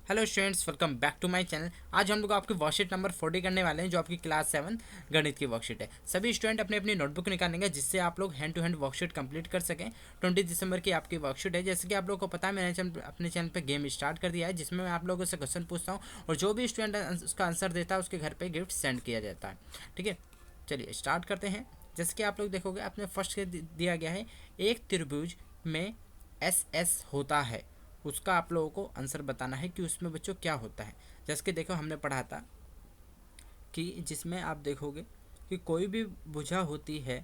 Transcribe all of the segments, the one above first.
Hello students, welcome back to my channel. आज हम लोग आपकी वर्कशीट नंबर 40 करने वाले हैं, जो आपकी क्लास 7 गणित की वर्कशीट है। सभी स्टूडेंट अपनी अपनी नोटबुक निकालेंगे, जिससे आप लोग hand to hand worksheet complete कर सकें। 20 दिसंबर की आपकी वर्कशीट है। जैसे कि आप लोगों को पता है, मैंने अपने चैनल पर गेम स्टार्ट कर दिया है, जिसमें मैं आप लोगों से क्वेश्चन पूछता हूँ और जो भी स्टूडेंट उसका आंसर देता है उसके घर पर गिफ्ट सेंड किया जाता है। ठीक है, चलिए स्टार्ट करते हैं। जैसे कि आप लोग देखोगे, आपने फर्स्ट दिया गया है, एक त्रिभुज में एस एस होता है, उसका आप लोगों को आंसर बताना है कि उसमें बच्चों क्या होता है। जैसे कि देखो, हमने पढ़ा था कि जिसमें आप देखोगे कि कोई भी भुजा होती है,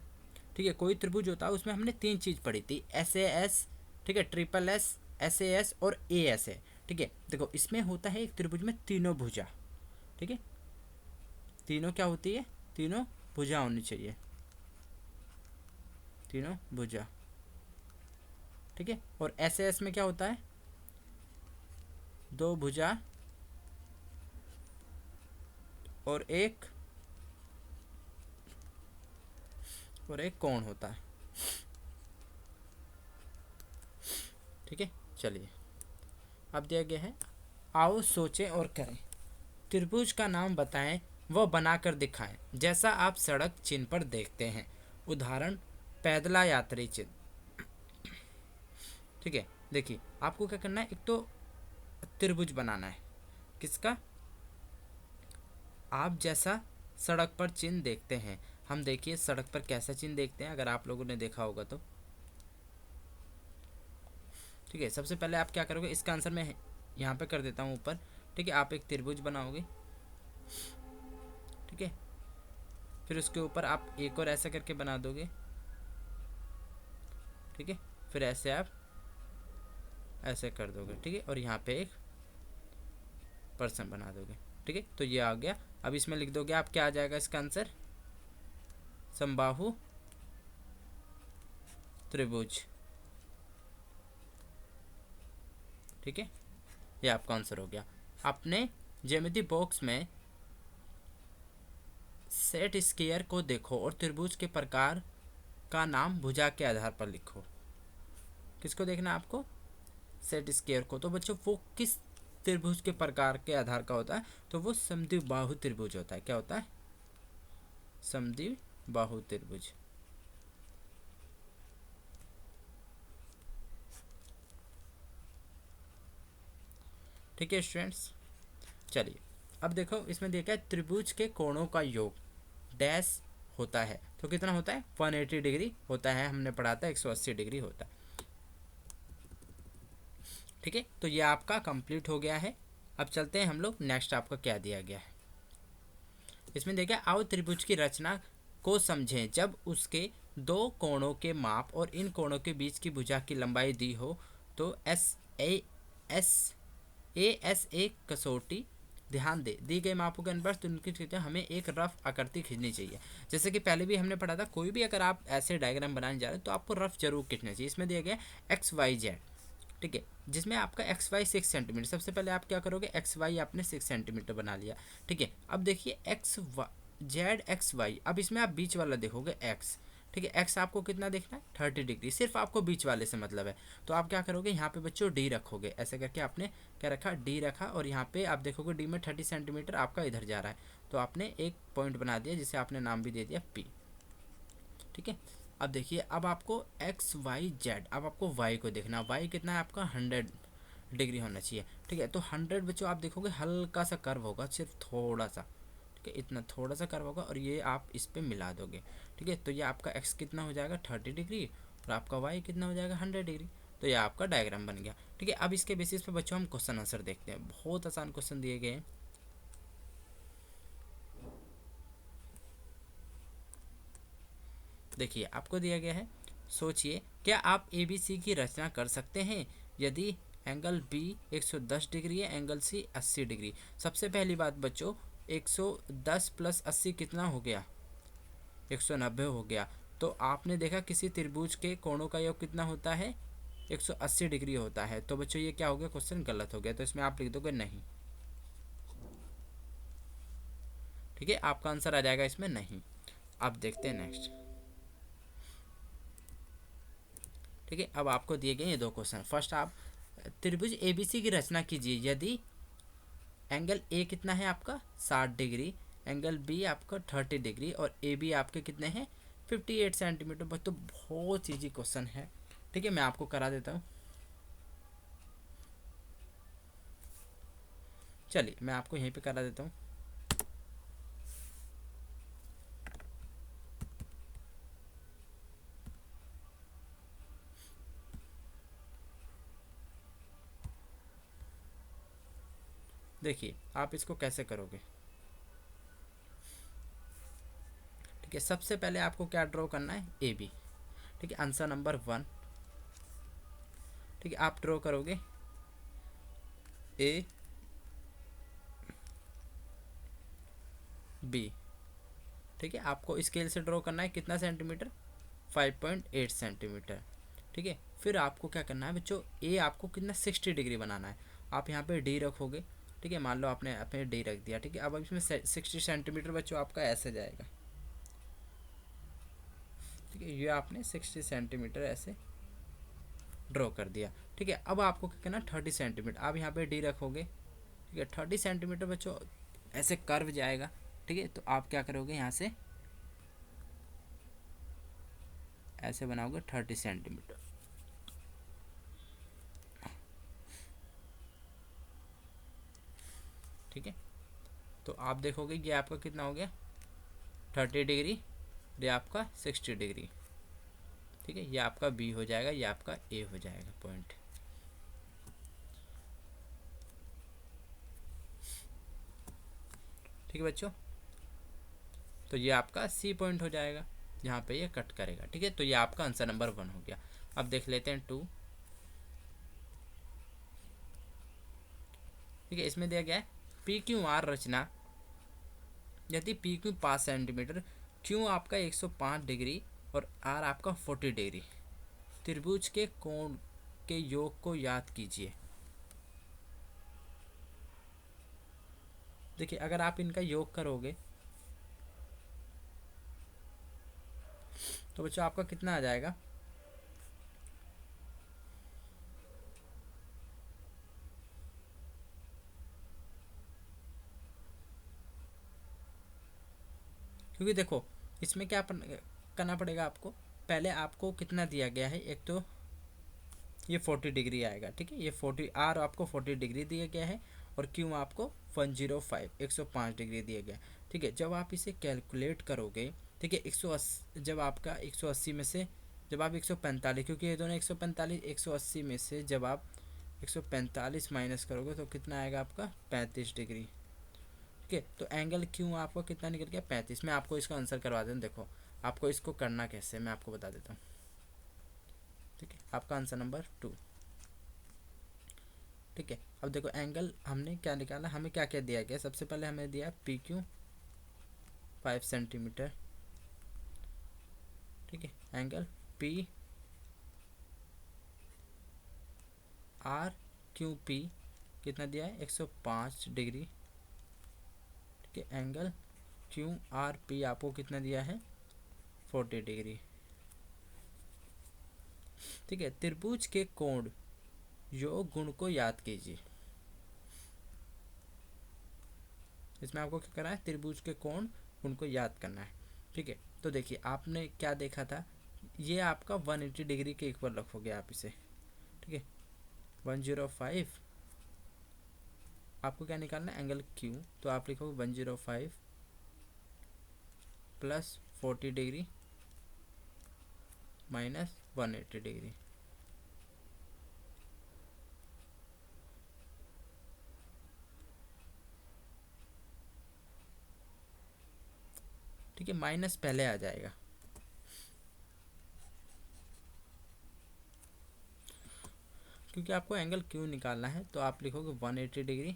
ठीक है, कोई त्रिभुज होता है, उसमें हमने तीन चीज़ पढ़ी थी, एस ए एस, ठीक है, triple S, S A S और ए एस ए। ठीक है, देखो इसमें होता है एक त्रिभुज में तीनों भुजा। ठीक है, तीनों क्या होती है, तीनों भुजा होनी चाहिए, तीनों भुजा। ठीक है, और एस ए एस में क्या होता है, दो भुजा और एक कोण होता है। ठीक है, चलिए अब दिया गया है, आओ सोचें और करें। त्रिभुज का नाम बताएं, वह बनाकर दिखाएं, जैसा आप सड़क चिन्ह पर देखते हैं। उदाहरण, पैदला यात्री चिन्ह। ठीक है, देखिए आपको क्या करना है, एक तो त्रिभुज बनाना है। किसका? आप जैसा सड़क पर चिन्ह देखते हैं। हम देखिए सड़क पर कैसा चिन्ह देखते हैं, अगर आप लोगों ने देखा होगा तो। ठीक है, सबसे पहले आप क्या करोगे, इसका आंसर मैं यहाँ पे कर देता हूँ ऊपर। ठीक है, आप एक त्रिभुज बनाओगे। ठीक है, फिर उसके ऊपर आप एक और ऐसा करके बना दोगे। ठीक है, फिर ऐसे आप ऐसे कर दोगे। ठीक है, और यहाँ पे एक पर्सन बना दोगे। ठीक है, तो ये आ गया। अब इसमें लिख दोगे आप, क्या आ जाएगा इसका आंसर, समबाहु त्रिभुज। ठीक है, ये आपका आंसर हो गया। अपने ज्यामिति बॉक्स में सेट स्क्वायर को देखो और त्रिभुज के प्रकार का नाम भुजा के आधार पर लिखो। किसको देखना है आपको, सेट स्क्वायर को। तो बच्चों वो किस त्रिभुज के प्रकार के आधार का होता है, तो वो समद्विबाहु त्रिभुज होता है। क्या होता है, समद्विबाहु त्रिभुज। ठीक है स्टूडेंट्स, चलिए अब देखो, इसमें देखा है त्रिभुज के कोणों का योग डैश होता है, तो कितना होता है, 180 डिग्री होता है। हमने पढ़ा था 180 डिग्री होता है। ठीक है, तो ये आपका कंप्लीट हो गया है। अब चलते हैं हम लोग नेक्स्ट, आपका क्या दिया गया है। इसमें देखिए, आओ त्रिभुज की रचना को समझें। जब उसके दो कोणों के माप और इन कोणों के बीच की भुजा की लंबाई दी हो, तो एस ए एस एक कसौटी। ध्यान दे, दी गए मापों के अनुसार तो उनकी जगह हमें एक रफ आकृति खींचनी चाहिए। जैसे कि पहले भी हमने पढ़ा था, कोई भी अगर आप ऐसे डायग्राम बनाने जा रहे हैं तो आपको रफ जरूर खींचना चाहिए। इसमें दिया गया एक्स वाई जेड। ठीक है, जिसमें आपका एक्स वाई 6 सेंटीमीटर, सबसे पहले आप क्या करोगे, एक्स वाई आपने 6 सेंटीमीटर बना लिया। ठीक है, अब देखिए एक्स जेड एक्स वाई, अब इसमें आप बीच वाला देखोगे एक्स। ठीक है, एक्स आपको कितना देखना है, 30 डिग्री, सिर्फ आपको बीच वाले से मतलब है। तो आप क्या करोगे, यहाँ पे बच्चों डी रखोगे, ऐसे करके आपने क्या रखा, डी रखा, और यहाँ पे आप देखोगे डी में 30 सेंटीमीटर आपका इधर जा रहा है, तो आपने एक पॉइंट बना दिया, जिसे आपने नाम भी दे दिया पी। ठीक है, अब देखिए, अब आपको एक्स वाई जेड, अब आपको वाई को देखना। वाई कितना है आपका, 100 डिग्री होना चाहिए। ठीक है, तो 100 बच्चों आप देखोगे हल्का सा कर्व होगा, सिर्फ थोड़ा सा। ठीक है, इतना थोड़ा सा कर्व होगा, और ये आप इस पर मिला दोगे। ठीक है, तो ये आपका एक्स कितना हो जाएगा, 30 डिग्री, और आपका वाई कितना हो जाएगा, 100 डिग्री। तो ये आपका डायग्राम बन गया। ठीक है, अब इसके बेसिस पे बच्चों हम क्वेश्चन आंसर देखते हैं। बहुत आसान क्वेश्चन दिए गए हैं। देखिए आपको दिया गया है, सोचिए, क्या आप ए बी सी की रचना कर सकते हैं यदि एंगल बी 110 डिग्री है, एंगल सी 80 डिग्री। सबसे पहली बात बच्चों, 110 प्लस 80 कितना हो गया, 190 हो गया। तो आपने देखा किसी त्रिभुज के कोणों का योग कितना होता है, 180 डिग्री होता है। तो बच्चों ये क्या हो गया, क्वेश्चन गलत हो गया, तो इसमें आप लिख दोगे नहीं। ठीक है, आपका आंसर आ जाएगा इसमें नहीं। अब देखते हैं नेक्स्ट। ठीक है, अब आपको दिए गए ये दो क्वेश्चन। फर्स्ट, आप त्रिभुज एबीसी की रचना कीजिए यदि एंगल ए कितना है आपका 60 डिग्री, एंगल बी आपका 30 डिग्री और ए बी आपके कितने हैं 58 सेंटीमीटर। बस तो बहुत ईजी क्वेश्चन है। ठीक है, मैं आपको करा देता हूँ। चलिए मैं आपको यहीं पे करा देता हूँ। देखिए आप इसको कैसे करोगे। ठीक है, सबसे पहले आपको क्या ड्रॉ करना है, ए बी। ठीक है, आंसर नंबर 1। ठीक है, आप ड्रॉ करोगे ए बी। ठीक है, आपको स्केल से ड्रॉ करना है कितना सेंटीमीटर, 5.8 सेंटीमीटर। ठीक है, फिर आपको क्या करना है बच्चों, ए आपको कितना 60 डिग्री बनाना है। आप यहाँ पे डी रखोगे। ठीक है, मान लो आपने अपने डी रख दिया। ठीक है, अब इसमें 60 सेंटीमीटर बच्चों आपका ऐसे जाएगा। ठीक है, ये आपने 60 सेंटीमीटर ऐसे ड्रॉ कर दिया। ठीक है, अब आपको क्या करना, 30 सेंटीमीटर आप यहाँ पे डी रखोगे। ठीक है, 30 सेंटीमीटर बच्चों ऐसे कर्व जाएगा। ठीक है, तो आप क्या करोगे, यहाँ से ऐसे बनाओगे 30 सेंटीमीटर। ठीक है, तो आप देखोगे ये आपका कितना हो गया 30 डिग्री, ये आपका 60 डिग्री। ठीक है, ये आपका बी हो जाएगा, ये आपका ए हो जाएगा पॉइंट। ठीक है बच्चों, तो ये आपका सी पॉइंट हो जाएगा, यहाँ पे ये कट करेगा। ठीक है, तो ये आपका आंसर नंबर 1 हो गया। अब देख लेते हैं 2। ठीक है, इसमें दिया गया है पी क्यू आर रचना, यदि पी क्यू 5 सेंटीमीटर, क्यू आपका 105 डिग्री और आर आपका 40 डिग्री, त्रिभुज के कोण के योग को याद कीजिए। देखिए अगर आप इनका योग करोगे तो बच्चों आपका कितना आ जाएगा, क्योंकि देखो इसमें क्या करना पड़ेगा आपको। पहले आपको कितना दिया गया है, एक तो ये 40 डिग्री आएगा। ठीक है, ये 40 आर आपको 40 डिग्री दिया गया है और क्यू आपको 105 डिग्री दिया गया। ठीक है, जब आप इसे कैलकुलेट करोगे, ठीक है 180, जब आपका 180 में से जब आप 145, क्योंकि ये दोनों 145, 180 में से जब आप 145 माइनस करोगे तो कितना आएगा आपका 35 डिग्री। ठीक है, तो एंगल क्यू आपको कितना निकल गया 35। मैं आपको इसका आंसर करवा दूँ। देखो आपको इसको करना कैसे मैं आपको बता देता हूँ। ठीक है, आपका आंसर नंबर 2। ठीक है, अब देखो एंगल हमने क्या निकाला, हमें क्या क्या दिया गया। सबसे पहले हमें दिया पी क्यू 5 सेंटीमीटर। ठीक है, angle P R Q P कितना दिया है 105 डिग्री। ठीक है, एंगल क्यू आर पी आपको कितना दिया है 40 डिग्री। ठीक है, त्रिभुज के कोण योग गुण को याद कीजिए। इसमें आपको क्या करना है, त्रिभुज के कोण गुण को याद करना है। ठीक है, तो देखिए आपने क्या देखा था, ये आपका 180 डिग्री के इक्वल रखोगे आप इसे। ठीक है, 105 आपको क्या निकालना है एंगल क्यू, तो आप लिखोगे 105 प्लस 40 डिग्री माइनस 180 डिग्री। ठीक है, माइनस पहले आ जाएगा। क्योंकि आपको एंगल क्यू निकालना है तो आप लिखोगे 180 degree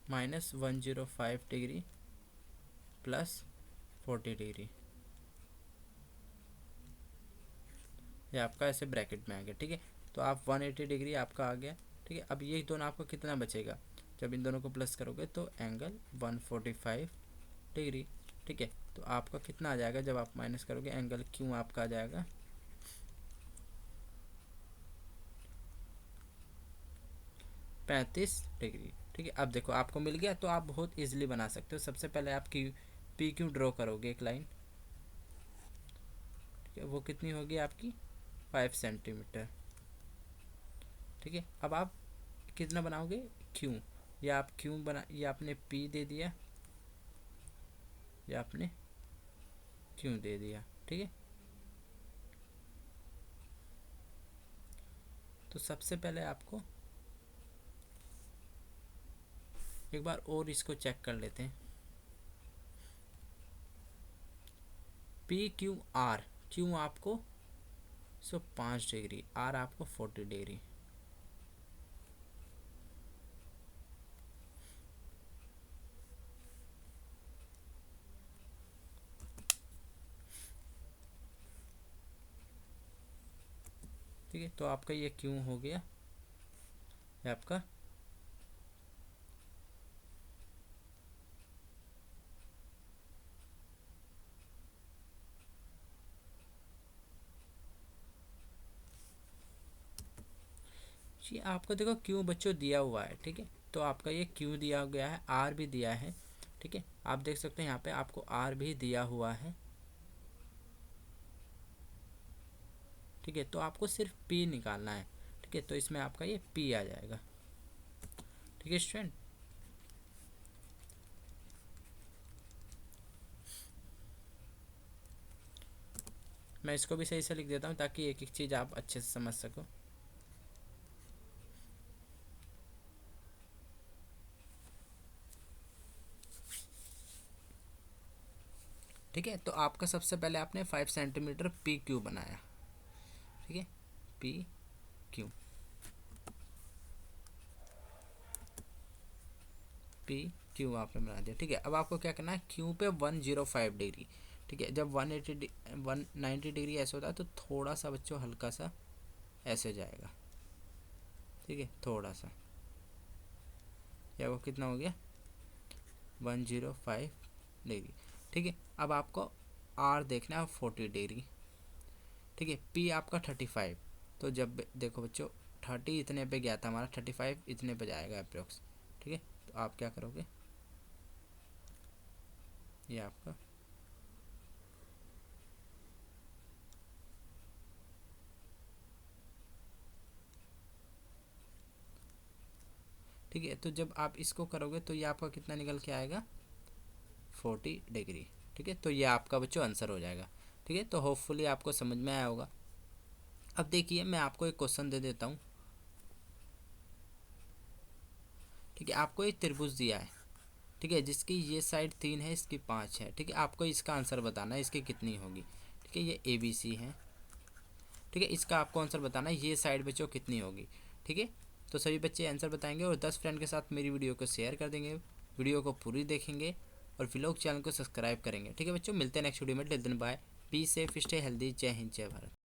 minus 105 degree plus 40 degree. ये आपका ऐसे ब्रैकेट में आ गया। ठीक है, तो आप 180 डिग्री आपका आ गया। ठीक है, अब ये दोनों आपको कितना बचेगा, जब इन दोनों को प्लस करोगे तो एंगल 145 डिग्री। ठीक है, तो आपका कितना आ जाएगा, जब आप माइनस करोगे एंगल क्यू आपका आ जाएगा 35 डिग्री। ठीक है, अब देखो आपको मिल गया, तो आप बहुत इजीली बना सकते हो। सबसे पहले आप पी क्यू ड्रॉ करोगे एक लाइन। ठीक है, वो कितनी होगी आपकी 5 सेंटीमीटर। ठीक है, अब आप कितना बनाओगे क्यू, या आप क्यू बना, या आपने पी दे दिया, या आपने क्यू दे दिया। ठीक है, तो सबसे पहले आपको एक बार और इसको चेक कर लेते हैं। पी क्यू आर, क्यू आपको 5 डिग्री, आर आपको 40 डिग्री। ठीक है, तो आपका ये क्यू हो गया, ये आपका जी, आपको देखो क्यू बच्चों दिया हुआ है। ठीक है, तो आपका ये क्यू दिया गया है, आर भी दिया है। ठीक है, आप देख सकते हैं यहाँ पे आपको आर भी दिया हुआ है। ठीक है, तो आपको सिर्फ पी निकालना है। ठीक है, तो इसमें आपका ये पी आ जाएगा। ठीक है स्टूडेंट, मैं इसको भी सही से लिख देता हूँ ताकि एक एक चीज़ आप अच्छे से समझ सको। ठीक है, तो आपका सबसे पहले आपने 5 सेंटीमीटर पी क्यू बनाया। ठीक है, पी क्यू, पी क्यू आपने बना दिया। ठीक है, अब आपको क्या करना है, क्यू पे 105 डिग्री। ठीक है, जब 190 डिग्री ऐसे होता है तो थोड़ा सा बच्चों हल्का सा ऐसे जाएगा। ठीक है, थोड़ा सा, या वो कितना हो गया 105 डिग्री। ठीक है, अब आपको आर देखना है 40 डिग्री। ठीक है, पी आपका 35, तो जब देखो बच्चों 30 इतने पे गया था हमारा, 35 इतने पे जाएगा अप्रोक्स। ठीक है, तो आप क्या करोगे, ये आपका ठीक है, तो जब आप इसको करोगे तो ये आपका कितना निकल के आएगा 40 डिग्री। ठीक है, तो ये आपका बच्चों आंसर हो जाएगा। ठीक है, तो होपफुली आपको समझ में आया होगा। अब देखिए मैं आपको एक क्वेश्चन दे देता हूँ। ठीक है, आपको एक त्रिभुज दिया है। ठीक है, जिसकी ये साइड 3 है, इसकी 5 है। ठीक है, आपको इसका आंसर बताना है इसकी कितनी होगी। ठीक है, ये ABC है। ठीक है, इसका आपको आंसर बताना है ये साइड बच्चों कितनी होगी। ठीक है, तो सभी बच्चे आंसर बताएंगे और 10 फ्रेंड के साथ मेरी वीडियो को शेयर कर देंगे, वीडियो को पूरी देखेंगे और व्लॉग चैनल को सब्सक्राइब करेंगे। ठीक है बच्चों, मिलते हैं नेक्स्ट वीडियो में। Till then bye, be safe, stay healthy. जय हिंद, जय भारत।